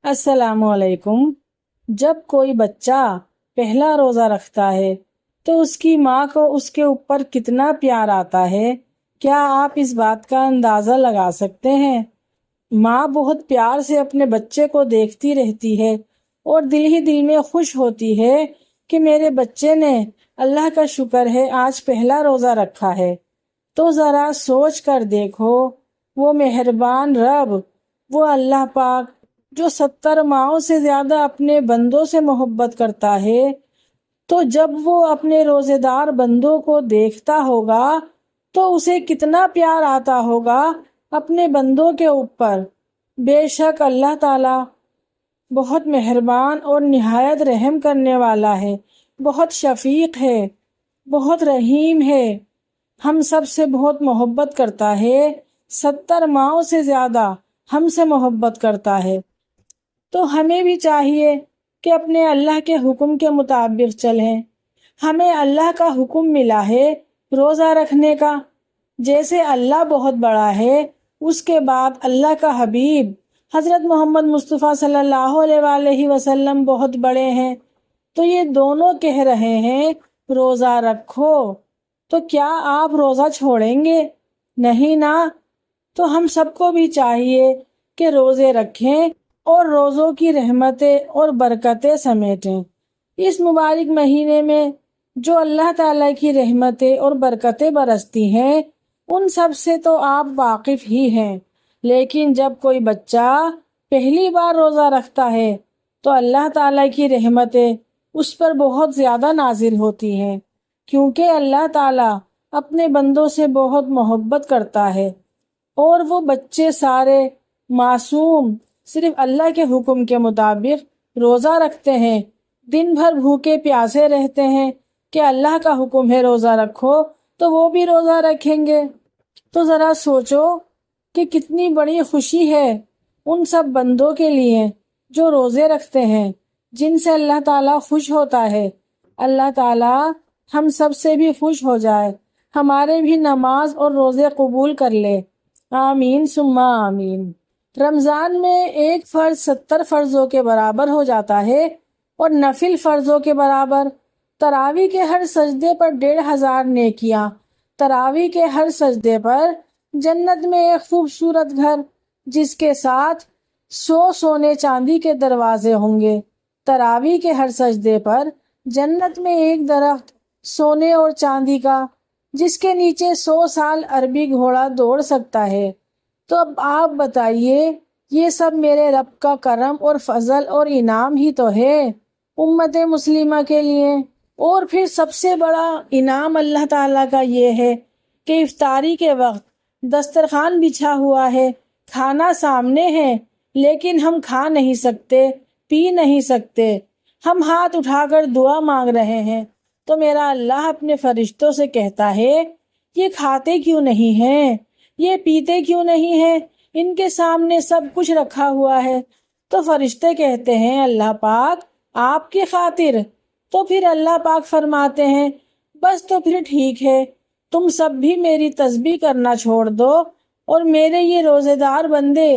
السلام علیکم۔ جب کوئی بچہ پہلا روزہ رکھتا ہے تو اس کی ماں کو اس کے اوپر کتنا پیار آتا ہے، کیا آپ اس بات کا اندازہ لگا سکتے ہیں؟ ماں بہت پیار سے اپنے بچے کو دیکھتی رہتی ہے اور دل ہی دل میں خوش ہوتی ہے کہ میرے بچے نے اللہ کا شکر ہے آج پہلا روزہ رکھا ہے۔ تو ذرا سوچ کر دیکھو، وہ مہربان رب، وہ اللہ پاک جو 70 ماؤں سے زیادہ اپنے بندوں سے محبت کرتا ہے، تو جب وہ اپنے روزے دار بندوں کو دیکھتا ہوگا تو اسے کتنا پیار آتا ہوگا اپنے بندوں کے اوپر۔ بے شک اللہ تعالی بہت مہربان اور نہایت رحم کرنے والا ہے، بہت شفیق ہے، بہت رحیم ہے، ہم سب سے بہت محبت کرتا ہے، 70 ماؤں سے زیادہ ہم سے محبت کرتا ہے۔ تو ہمیں بھی چاہیے کہ اپنے اللہ کے حکم کے مطابق چلیں۔ ہمیں اللہ کا حکم ملا ہے روزہ رکھنے کا، جیسے اللہ بہت بڑا ہے، اس کے بعد اللہ کا حبیب حضرت محمد مصطفیٰ صلی اللہ علیہ وآلہ وسلم بہت بڑے ہیں، تو یہ دونوں کہہ رہے ہیں روزہ رکھو، تو کیا آپ روزہ چھوڑیں گے؟ نہیں نا۔ تو ہم سب کو بھی چاہیے کہ روزے رکھیں اور روزوں کی رحمتیں اور برکتیں سمیٹیں۔ اس مبارک مہینے میں جو اللہ تعالیٰ کی رحمتیں اور برکتیں برستی ہیں ان سب سے تو آپ واقف ہی ہیں، لیکن جب کوئی بچہ پہلی بار روزہ رکھتا ہے تو اللہ تعالیٰ کی رحمتیں اس پر بہت زیادہ نازل ہوتی ہیں، کیونکہ اللہ تعالیٰ اپنے بندوں سے بہت محبت کرتا ہے، اور وہ بچے سارے معصوم صرف اللہ کے حکم کے مطابق روزہ رکھتے ہیں، دن بھر بھوکے پیاسے رہتے ہیں کہ اللہ کا حکم ہے روزہ رکھو تو وہ بھی روزہ رکھیں گے۔ تو ذرا سوچو کہ کتنی بڑی خوشی ہے ان سب بندوں کے لیے جو روزے رکھتے ہیں، جن سے اللہ تعالیٰ خوش ہوتا ہے۔ اللہ تعالیٰ ہم سب سے بھی خوش ہو جائے، ہمارے بھی نماز اور روزے قبول کر لے، آمین ثم آمین۔ رمضان میں ایک فرض 70 فرضوں کے برابر ہو جاتا ہے اور نفل فرضوں کے برابر۔ تراویح کے ہر سجدے پر 1500 نیکیاں، تراویح کے ہر سجدے پر جنت میں ایک خوبصورت گھر جس کے ساتھ 100 سونے چاندی کے دروازے ہوں گے۔ تراویح کے ہر سجدے پر جنت میں ایک درخت سونے اور چاندی کا جس کے نیچے 100 سال عربی گھوڑا دوڑ سکتا ہے۔ تو اب آپ بتائیے، یہ سب میرے رب کا کرم اور فضل اور انعام ہی تو ہے امت مسلمہ کے لیے۔ اور پھر سب سے بڑا انعام اللہ تعالیٰ کا یہ ہے کہ افطاری کے وقت دسترخوان بچھا ہوا ہے، کھانا سامنے ہے، لیکن ہم کھا نہیں سکتے، پی نہیں سکتے، ہم ہاتھ اٹھا کر دعا مانگ رہے ہیں، تو میرا اللہ اپنے فرشتوں سے کہتا ہے یہ کھاتے کیوں نہیں ہیں، یہ پیتے کیوں نہیں ہیں، ان کے سامنے سب کچھ رکھا ہوا ہے۔ تو فرشتے کہتے ہیں اللہ پاک آپ کی خاطر، تو پھر اللہ پاک فرماتے ہیں بس تو پھر ٹھیک ہے، تم سب بھی میری تسبیح کرنا چھوڑ دو اور میرے یہ روزے دار بندے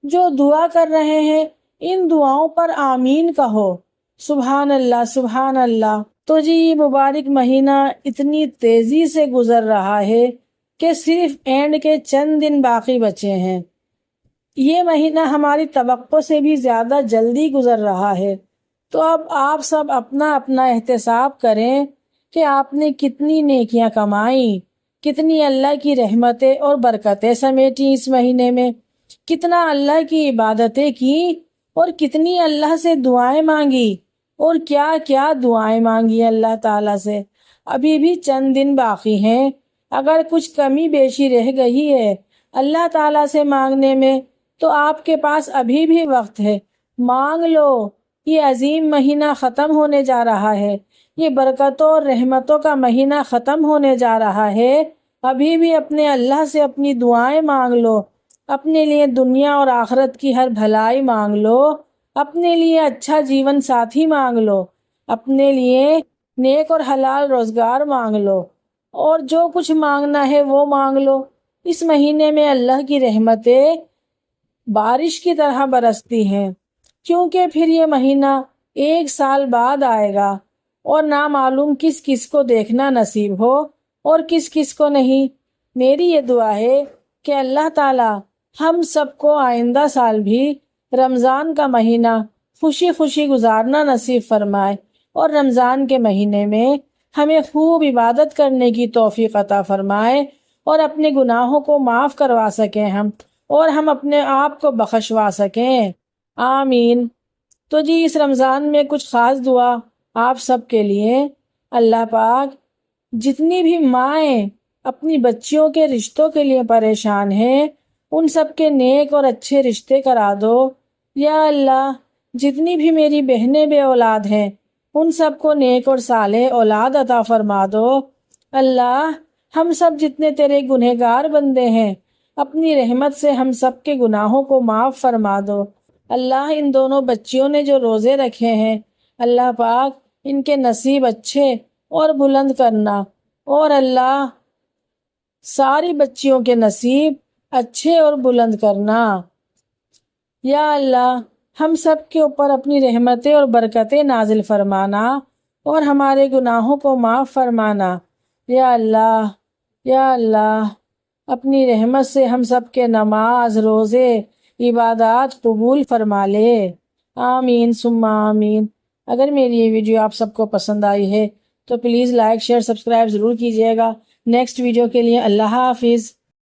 جو دعا کر رہے ہیں ان دعاؤں پر آمین کہو۔ سبحان اللہ سبحان اللہ۔ تو جی یہ مبارک مہینہ اتنی تیزی سے گزر رہا ہے کہ صرف اینڈ کے چند دن باقی بچے ہیں۔ یہ مہینہ ہماری توقع سے بھی زیادہ جلدی گزر رہا ہے۔ تو اب آپ سب اپنا اپنا احتساب کریں کہ آپ نے کتنی نیکیاں کمائیں، کتنی اللہ کی رحمتیں اور برکتیں سمیٹی اس مہینے میں، کتنا اللہ کی عبادتیں کی اور کتنی اللہ سے دعائیں مانگی، اور کیا کیا دعائیں مانگی اللہ تعالیٰ سے۔ ابھی بھی چند دن باقی ہیں، اگر کچھ کمی بیشی رہ گئی ہے اللہ تعالیٰ سے مانگنے میں تو آپ کے پاس ابھی بھی وقت ہے، مانگ لو۔ یہ عظیم مہینہ ختم ہونے جا رہا ہے، یہ برکتوں اور رحمتوں کا مہینہ ختم ہونے جا رہا ہے، ابھی بھی اپنے اللہ سے اپنی دعائیں مانگ لو، اپنے لیے دنیا اور آخرت کی ہر بھلائی مانگ لو، اپنے لیے اچھا جیون ساتھی مانگ لو، اپنے لیے نیک اور حلال روزگار مانگ لو، اور جو کچھ مانگنا ہے وہ مانگ لو۔ اس مہینے میں اللہ کی رحمتیں بارش کی طرح برستی ہیں، کیونکہ پھر یہ مہینہ 1 سال بعد آئے گا اور نامعلوم کس کس کو دیکھنا نصیب ہو اور کس کس کو نہیں۔ میری یہ دعا ہے کہ اللہ تعالی ہم سب کو آئندہ سال بھی رمضان کا مہینہ خوشی خوشی گزارنا نصیب فرمائے اور رمضان کے مہینے میں ہمیں خوب عبادت کرنے کی توفیق عطا فرمائے اور اپنے گناہوں کو معاف کروا سکیں ہم، اور ہم اپنے آپ کو بخشوا سکیں، آمین۔ تو جی اس رمضان میں کچھ خاص دعا آپ سب کے لیے۔ اللہ پاک جتنی بھی مائیں اپنی بچیوں کے رشتوں کے لیے پریشان ہیں ان سب کے نیک اور اچھے رشتے کرا دو۔ یا اللہ جتنی بھی میری بہنیں بے اولاد ہیں ان سب کو نیک اور صالح اولاد عطا فرما دو۔ اللہ ہم سب جتنے تیرے گنہگار بندے ہیں اپنی رحمت سے ہم سب کے گناہوں کو معاف فرما دو۔ اللہ ان دونوں بچیوں نے جو روزے رکھے ہیں اللہ پاک ان کے نصیب اچھے اور بلند کرنا، اور اللہ ساری بچیوں کے نصیب اچھے اور بلند کرنا۔ یا اللہ ہم سب کے اوپر اپنی رحمتیں اور برکتیں نازل فرمانا اور ہمارے گناہوں کو معاف فرمانا۔ یا اللہ یا اللہ اپنی رحمت سے ہم سب کے نماز روزے عبادات قبول فرما لے، آمین ثم آمین۔ اگر میری یہ ویڈیو آپ سب کو پسند آئی ہے تو پلیز لائک شیئر سبسکرائب ضرور کیجیے گا۔ نیکسٹ ویڈیو کے لیے اللہ حافظ۔